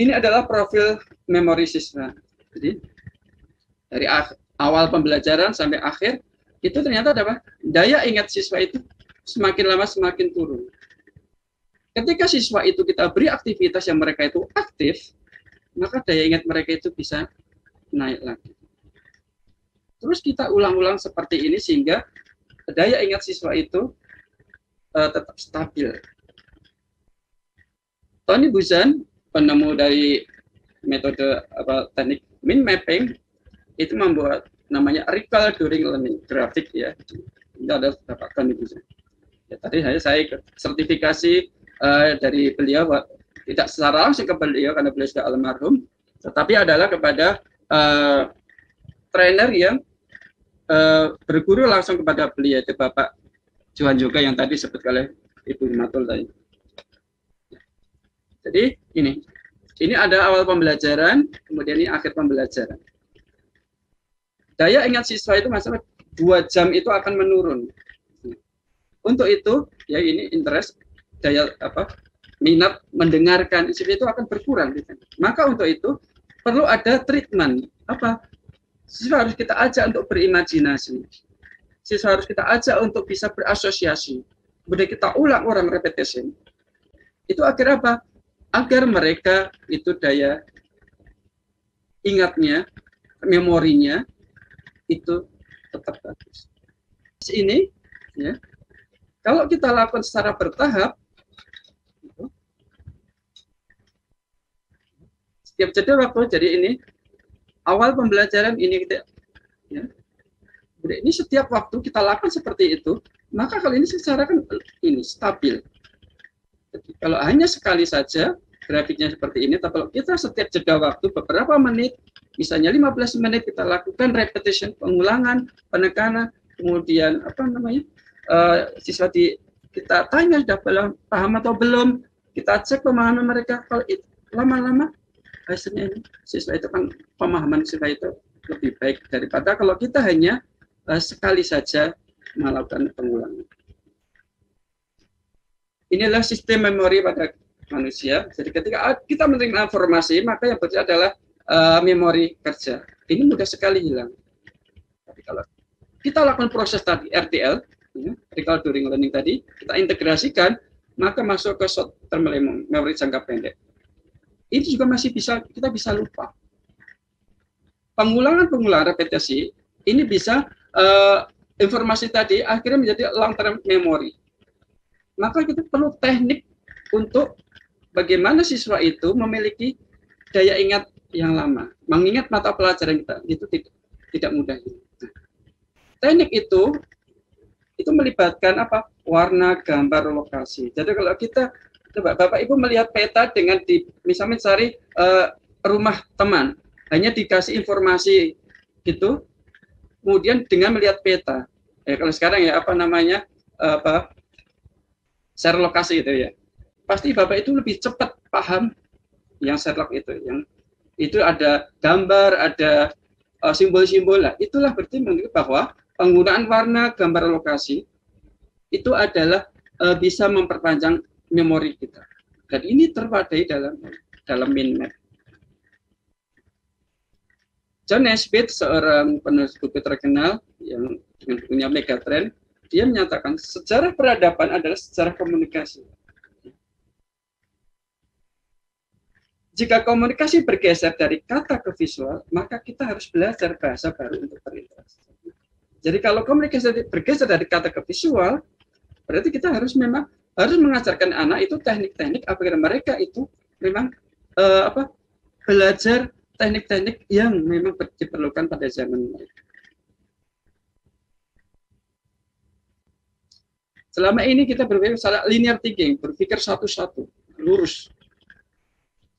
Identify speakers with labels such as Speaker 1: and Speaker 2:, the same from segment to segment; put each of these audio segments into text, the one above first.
Speaker 1: ini adalah profil memori siswa. Jadi dari awal pembelajaran sampai akhir itu ternyata ada apa? Daya ingat siswa itu semakin lama semakin turun. Ketika siswa itu kita beri aktivitas yang mereka itu aktif, maka daya ingat mereka itu bisa naik lagi. Terus kita ulang-ulang seperti ini sehingga daya ingat siswa itu tetap stabil. Tony Buzan, penemu dari metode teknik mind mapping, itu membuat namanya recall during learning grafik ya. Ini ada Bapak Tony Buzan. Ya, tadi saya sertifikasi dari beliau, tidak secara langsung ke beliau karena beliau sudah almarhum, tetapi adalah kepada trainer yang berguru langsung kepada beliau, itu Bapak Johan juga yang tadi disebut oleh Ibu Matul tadi. Jadi ini ada awal pembelajaran, kemudian ini akhir pembelajaran. Daya ingat siswa itu masalah 2 jam itu akan menurun. Untuk itu, ya ini interest, daya minat mendengarkan siswa itu akan berkurang. Gitu. Maka untuk itu perlu ada treatment. Siswa harus kita ajak untuk berimajinasi. Siswa harus kita ajak untuk bisa berasosiasi. Kemudian kita ulang repetition. Itu akhirnya apa? Agar mereka itu daya ingatnya, memorinya itu tetap bagus. Ini ya. Kalau kita lakukan secara bertahap, setiap jeda waktu, jadi ini awal pembelajaran ini kita, ya, ini setiap waktu kita lakukan seperti itu, maka kalau ini secara kan ini stabil. Jadi, kalau hanya sekali saja grafiknya seperti ini, tapi kalau kita setiap jeda waktu beberapa menit, misalnya 15 menit kita lakukan repetition, pengulangan, penekanan, kemudian siswa kita tanya sudah paham atau belum, kita cek pemahaman mereka. Kalau itu lama-lama hasilnya ini siswa itu kan pemahaman siswa itu lebih baik daripada kalau kita hanya sekali saja melakukan pengulangan. Inilah sistem memori pada manusia. Jadi ketika kita menerima informasi, maka yang berarti adalah memori kerja. Ini mudah sekali hilang. Tapi kalau kita lakukan proses tadi RTL, ya, recall during learning tadi, kita integrasikan, maka masuk ke short term memory jangka pendek. Itu juga masih kita bisa lupa. Pengulangan repetisi ini bisa informasi tadi akhirnya menjadi long term memory. Maka kita perlu teknik untuk bagaimana siswa itu memiliki daya ingat yang lama. Mengingat mata pelajaran kita itu tidak mudah. Nah, teknik itu melibatkan warna, gambar, lokasi. Jadi kalau kita coba Bapak Ibu melihat peta dengan misalnya cari rumah teman, hanya dikasih informasi gitu, kemudian dengan melihat peta. Kalau sekarang ya share lokasi itu ya. Pasti Bapak itu lebih cepat paham yang Sherlock itu, yang itu ada gambar, ada simbol-simbol lah. Itulah berarti menunjukkan bahwa penggunaan warna, gambar, lokasi itu adalah bisa memperpanjang memori kita. Dan ini terwadai dalam mind map. John Naisbitt, seorang penulis buku terkenal yang dengan bukunya Megatrend, dia menyatakan sejarah peradaban adalah sejarah komunikasi. Jika komunikasi bergeser dari kata ke visual, maka kita harus belajar bahasa baru untuk berinteraksi. Jadi kalau komunikasi bergeser dari kata ke visual, berarti kita harus mengajarkan anak itu teknik-teknik agar mereka itu memang belajar teknik-teknik yang memang diperlukan pada zaman mereka. Selama ini kita berpikir secara linear thinking, berpikir satu-satu, lurus.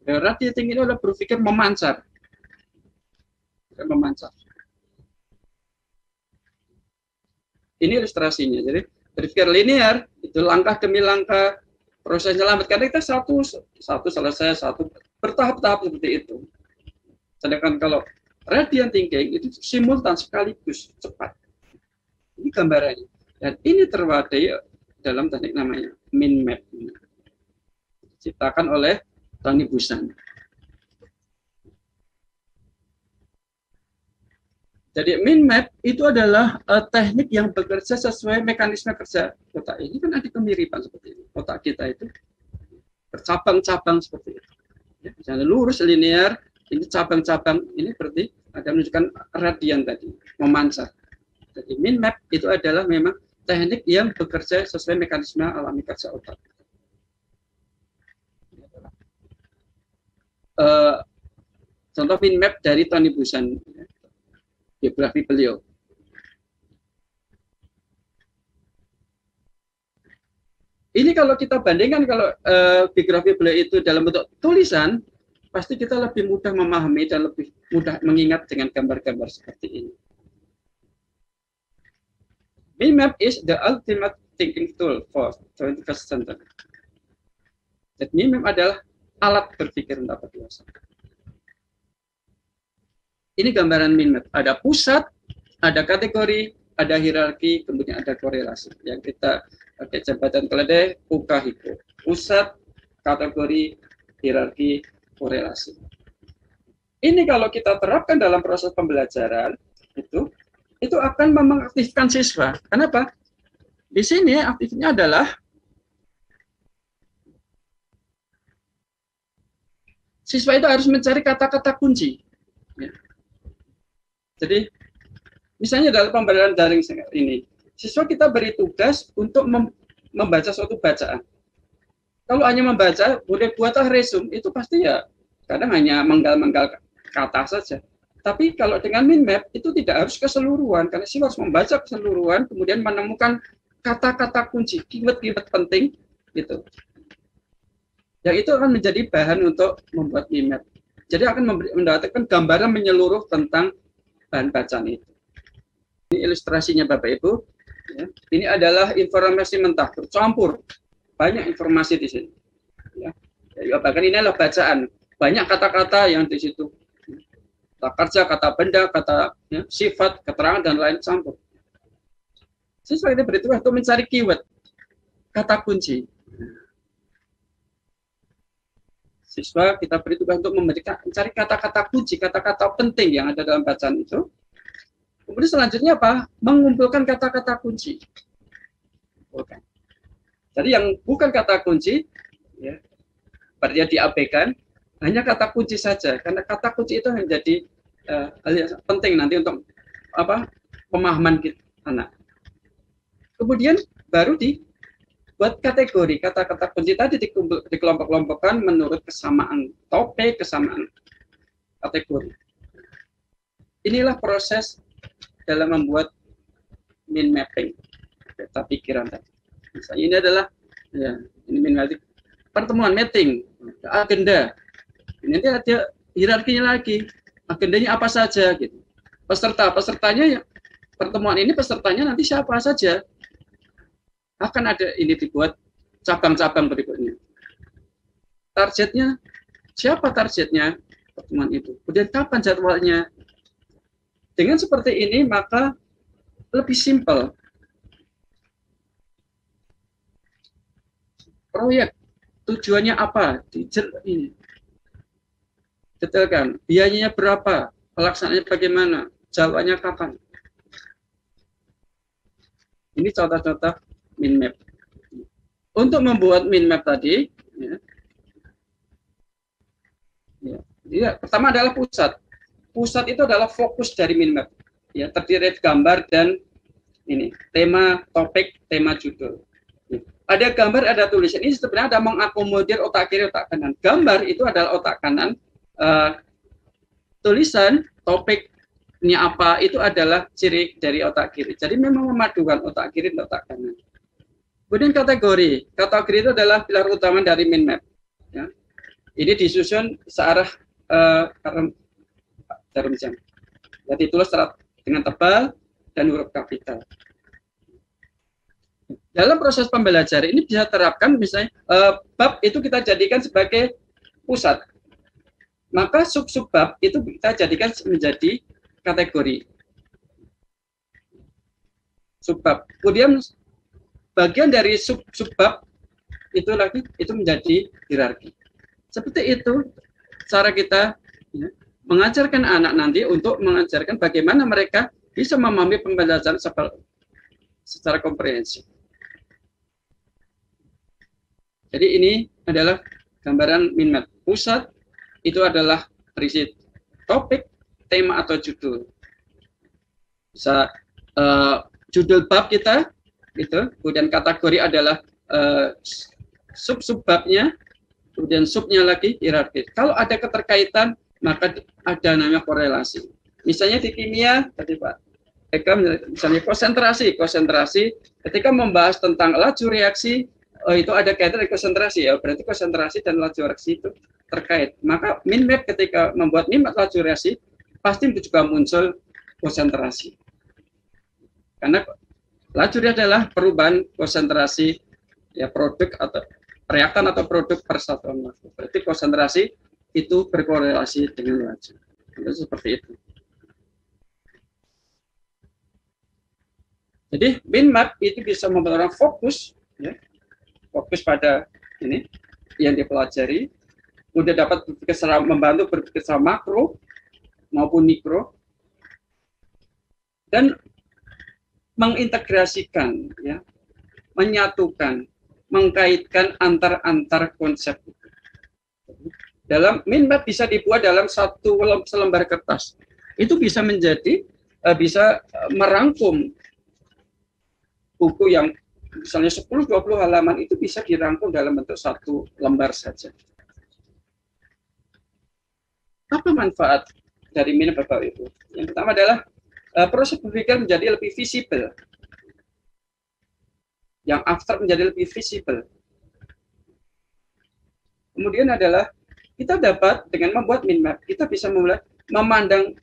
Speaker 1: Radial thinking itu adalah berpikir memancar. Ini ilustrasinya. Jadi berpikir linear itu langkah demi langkah, prosesnya lambat. Karena kita satu selesai, satu bertahap-tahap seperti itu. Sedangkan kalau radial thinking itu simultan sekaligus cepat. Ini gambarannya. Dan ini terwadai dalam teknik namanya mind map. Diciptakan oleh Tony Buzan. Jadi mind map itu adalah teknik yang bekerja sesuai mekanisme kerja otak. Ini kan ada kemiripan seperti ini. Otak kita itu bercabang-cabang seperti itu. Ya, misalnya lurus, linear, ini cabang-cabang, ini berarti ada menunjukkan radian tadi, memancar. Jadi mind map itu adalah memang teknik yang bekerja sesuai mekanisme alami kerja otak. Contoh mind map dari Tony Buzan, biografi beliau. Ini kalau kita bandingkan kalau biografi beliau itu dalam bentuk tulisan, pasti kita lebih mudah memahami dan lebih mudah mengingat dengan gambar-gambar seperti ini. Mind map is the ultimate thinking tool for 21st century. Jadi mind map adalah alat berpikir dapat dewasa. Ini gambaran mind map. Ada pusat, ada kategori, ada hierarki, kemudian ada korelasi. Yang kita pakai jabatan keledai, uka hiko. Pusat, kategori, hierarki, korelasi. Ini kalau kita terapkan dalam proses pembelajaran, itu akan mengaktifkan siswa. Kenapa? Di sini aktifnya adalah siswa itu harus mencari kata-kata kunci. Ya. Jadi, misalnya dalam pembelajaran daring ini, siswa kita beri tugas untuk membaca suatu bacaan. Kalau hanya membaca, boleh buatlah resume, itu pasti ya kadang hanya menggal-menggal kata saja. Tapi kalau dengan mind map, itu tidak harus keseluruhan, karena siswa harus membaca keseluruhan, kemudian menemukan kata-kata kunci, keyword-keyword penting, gitu. Yang itu akan menjadi bahan untuk membuat mind map. Jadi akan mendapatkan gambaran menyeluruh tentang bahan bacaan itu. Ini ilustrasinya Bapak Ibu. Ya. Ini adalah informasi mentah bercampur, banyak informasi di sini. Ya. Bahkan ini adalah bacaan, banyak kata-kata yang di situ. Kata kerja, kata benda, kata ya, sifat, keterangan dan lain campur. Siswa ini beritulah untuk mencari keyword, kata kunci. Siswa kita beri tugas untuk mencari kata-kata kunci, kata-kata penting yang ada dalam bacaan itu. Kemudian selanjutnya apa? Mengumpulkan kata-kata kunci. Oke. Jadi yang bukan kata kunci, ya, berarti diabaikan, hanya kata kunci saja. Karena kata kunci itu menjadi hal yang penting nanti untuk pemahaman kita, anak. Kemudian baru buat kategori kata-kata kunci tadi dikelompok-kelompokkan menurut kesamaan topik, kesamaan kategori. Inilah proses dalam membuat mind mapping peta pikiran tadi. Misalnya ini adalah ya, ini mind mapping pertemuan meeting, agenda. Nanti ada hierarkinya lagi. Agendanya apa saja gitu. Pesertanya ya, pertemuan ini pesertanya nanti siapa saja. Akan ada ini dibuat cabang-cabang berikutnya. Targetnya, siapa targetnya pertemuan itu? Kemudian kapan jadwalnya? Dengan seperti ini maka lebih simpel. Proyek tujuannya apa? Detailkan. Biayanya berapa? Pelaksanaannya bagaimana? Jadwalnya kapan? Ini contoh-contoh mind map. Untuk membuat mind map tadi, pertama adalah pusat. Pusat itu adalah fokus dari mind map. Ya, terdiri dari gambar dan ini tema, topik, tema judul. Ada gambar, ada tulisan. Ini sebenarnya ada mengakomodir otak kiri, otak kanan. Gambar itu adalah otak kanan. Tulisan, topiknya apa itu adalah ciri dari otak kiri. Jadi memang memadukan otak kiri dan otak kanan. Kemudian kategori itu adalah pilar utama dari mind map. Ya. Ini disusun searah jarum jam. Ya, ditulis dengan tebal dan huruf kapital. Dalam proses pembelajaran ini bisa terapkan misalnya bab itu kita jadikan sebagai pusat. Maka sub-sub bab itu kita jadikan menjadi kategori. Subbab. Kemudian bagian dari subbab itu lagi itu menjadi hierarki. Seperti itu cara kita ya, mengajarkan anak nanti untuk mengajarkan bagaimana mereka bisa memahami pembelajaran secara komprehensif. Jadi ini adalah gambaran mind map. Pusat itu adalah berisi topik, tema atau judul. Bisa judul bab kita, gitu. Kemudian kategori adalah sub-subbabnya, kemudian subnya lagi hierarki. Kalau ada keterkaitan, maka ada namanya korelasi. Misalnya di kimia, tadi Pak Eka, misalnya konsentrasi ketika membahas tentang laju reaksi, itu ada kaitan dengan konsentrasi, ya berarti konsentrasi dan laju reaksi itu terkait. Maka mind map ketika membuat mind map laju reaksi pasti juga muncul konsentrasi, karena laju reaksi adalah perubahan konsentrasi ya produk atau reaktan atau produk persatuan waktu. Berarti konsentrasi itu berkorelasi dengan laju. Itu seperti itu. Jadi mind map itu bisa membuat orang fokus, ya, fokus pada ini yang dipelajari, udah dapat membantu berpikir secara makro maupun mikro, dan mengintegrasikan, ya, menyatukan, mengkaitkan antar konsep. Dalam mind map bisa dibuat dalam satu selembar kertas. Itu bisa menjadi bisa merangkum buku yang misalnya 10-20 halaman itu bisa dirangkum dalam bentuk satu lembar saja. Apa manfaat dari mind map Bapak Ibu? Yang pertama adalah proses berpikir menjadi lebih visible. Yang abstrak menjadi lebih visible. Kemudian adalah kita dapat dengan membuat mind map, kita bisa mulai memandang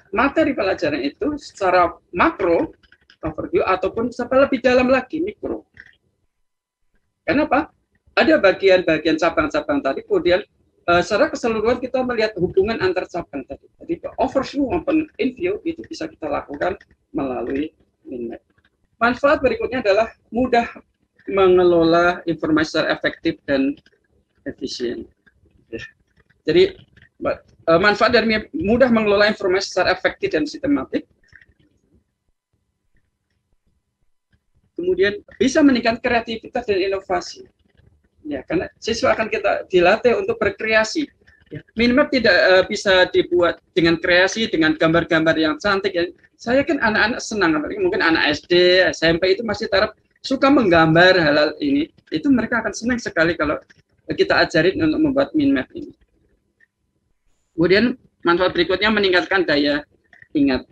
Speaker 1: materi pelajaran itu secara makro, overview, ataupun secara lebih dalam lagi, mikro. Kenapa? Ada bagian-bagian cabang-cabang tadi, kemudian secara keseluruhan kita melihat hubungan antar cabang tadi. Jadi overview maupun in-view itu bisa kita lakukan melalui mind map. Manfaat berikutnya adalah mudah mengelola informasi secara efektif dan efisien. Jadi manfaat dari mudah mengelola informasi secara efektif dan sistematik. Kemudian bisa meningkatkan kreativitas dan inovasi. Ya, karena siswa akan kita dilatih untuk berkreasi. Ya, mind map tidak bisa dibuat dengan kreasi, dengan gambar-gambar yang cantik. Ya. Saya kan anak-anak senang, mungkin anak SD, SMP itu masih taraf suka menggambar hal-hal ini. Itu mereka akan senang sekali kalau kita ajarin untuk membuat mind map ini. Kemudian manfaat berikutnya meningkatkan daya ingat.